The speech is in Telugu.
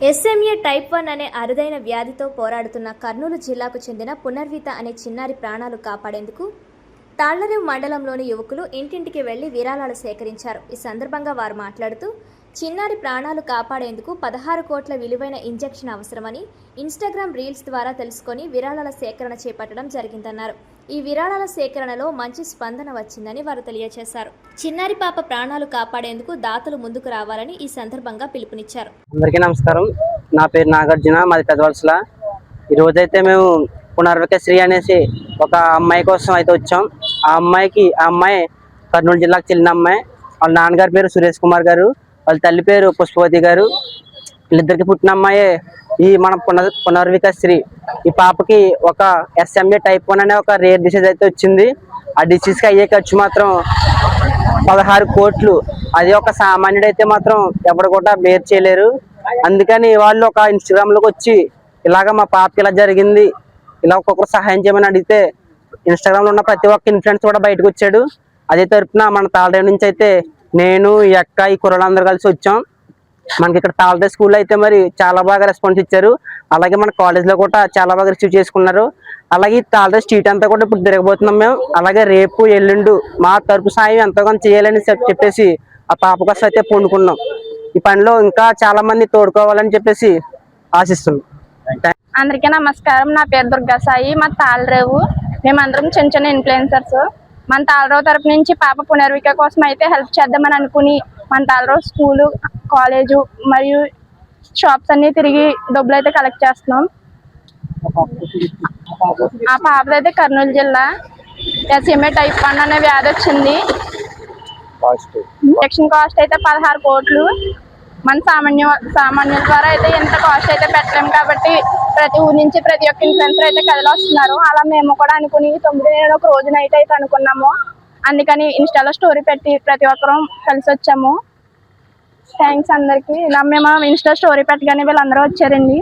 ఎస్ఎంఏ టైప్ 1 అనే అరుదైన వ్యాధితో పోరాడుతున్న కర్నూలు జిల్లాకు చెందిన పునర్విత అనే చిన్నారి ప్రాణాలు కాపాడేందుకు తాళ్లరేవు మండలంలోని యువకులు ఇంటింటికి వెళ్లి విరాళాలు సేకరించారు. ఈ సందర్భంగా వారు మాట్లాడుతూ చిన్నారి ప్రాణాలు కాపాడేందుకు 16 కోట్ల విలువైన ఇంజెక్షన్ అవసరమని ఇన్స్టాగ్రామ్ రీల్స్ ద్వారా తెలుసుకొని విరాళాల సేకరణ చేపట్టడం జరిగిందన్నారు. ఈ విరాళాల సేకరణలో మంచి స్పందన వచ్చిందని వారు తెలియజేశారు. చిన్నారి పాప ప్రాణాలు కాపాడేందుకు దాతలు ముందుకు రావాలని ఈ సందర్భంగా పిలుపునిచ్చారు. అందరికీ నమస్కారం. నా పేరు నాగార్జున, మాది పెద్దవలసల. ఈ రోజైతే మేము పునర్వికశ్రీ అనేసి ఒక అమ్మాయి కోసం అయితే వచ్చాం. ఆ అమ్మాయి కర్నూలు జిల్లాకు చెల్లిన అమ్మాయి. వాళ్ళ నాన్నగారి పేరు సురేష్ కుమార్ గారు, వాళ్ళ తల్లి పేరు పుష్పవతి గారు. వీళ్ళిద్దరికి పుట్టిన అమ్మాయే ఈ మన పునర్వికశ్రీ. ఈ పాపకి ఒక ఎస్ఎంఏ టైప్ 1 అనే ఒక రేర్ డిసీజ్ అయితే వచ్చింది. ఆ డిసీజ్కి అయ్యే ఖర్చు మాత్రం 16 కోట్లు. అది ఒక సామాన్యుడు అయితే మాత్రం ఎవరు కూడా బేర్ చేయలేరు. అందుకని వాళ్ళు ఒక ఇన్స్టాగ్రామ్లోకి వచ్చి ఇలాగ మా పాపకి ఇలా జరిగింది, ఇలా ఒక్కొక్కరు సహాయం చేయమని అడిగితే ఇన్స్టాగ్రామ్లో ఉన్న ప్రతి ఒక్క ఇన్ఫ్లుయెన్స్ కూడా బయటకు వచ్చాడు. అదే తరపున మన తాళరేవు నుంచి అయితే నేను, ఈ అక్క, ఈ కుర్రలందరూ కలిసి వచ్చాం. మనకి ఇక్కడ తాళరేవు స్కూల్లో అయితే మరి చాలా బాగా రెస్పాన్స్ ఇచ్చారు. అలాగే మన కాలేజ్లో కూడా చాలా బాగా రిసీవ్ చేసుకున్నారు. అలాగే తాళరేవు స్ట్రీట్ అంతా కూడా ఇప్పుడు తిరగబోతున్నాం మేము. అలాగే రేపు ఎల్లుండు మా తరపు సాయం ఎంతగానో చేయాలని చెప్పేసి ఆ పాప కోసం అయితే పూనుకున్నాం. ఈ పనిలో ఇంకా చాలా మంది తోడుకోవాలని చెప్పేసి ఆశిస్తున్నాం. అందరికీ నమస్కారం. నా పేరు దుర్గా సాయి, మా తాళరేవు. మేమందరం చిన్న చిన్న ఇన్ఫ్లుయెన్సర్స్. మన తాళరేవు తరపు నుంచి పాప పునర్విక కోసం అయితే హెల్ప్ చేద్దామని అనుకుని మన తాళరేవు స్కూలు, కాలేజు మరియు షాప్స్ అన్ని తిరిగి డబ్బులు అయితే కలెక్ట్ చేస్తున్నాం. ఆ పాపదైతే కర్నూలు జిల్లా ఎస్ఎంఏ టైప్ 1 అనే వ్యాధి వచ్చింది. ఇంజెక్షన్ కాస్ట్ అయితే 16 కోట్లు. మన సామాన్యుల ద్వారా అయితే ఎంత కాస్ట్ అయితే పెట్టలేము కాబట్టి ప్రతి ఊరి నుంచి ప్రతి ఒక్క ఇన్ఫ్లుయెన్సర్ అయితే కథలు వస్తున్నారు. అలా మేము కూడా అనుకుని 9 నేను ఒక రోజు నైట్ అయితే అనుకున్నాము. అందుకని ఇన్స్టాలో స్టోరీ పెట్టి ప్రతి ఒక్కరం కలిసి వచ్చాము. థ్యాంక్స్ అందరికి. ఇలా మేము ఇన్స్టా స్టోరీ పెట్టగానే వీళ్ళందరూ వచ్చారండి.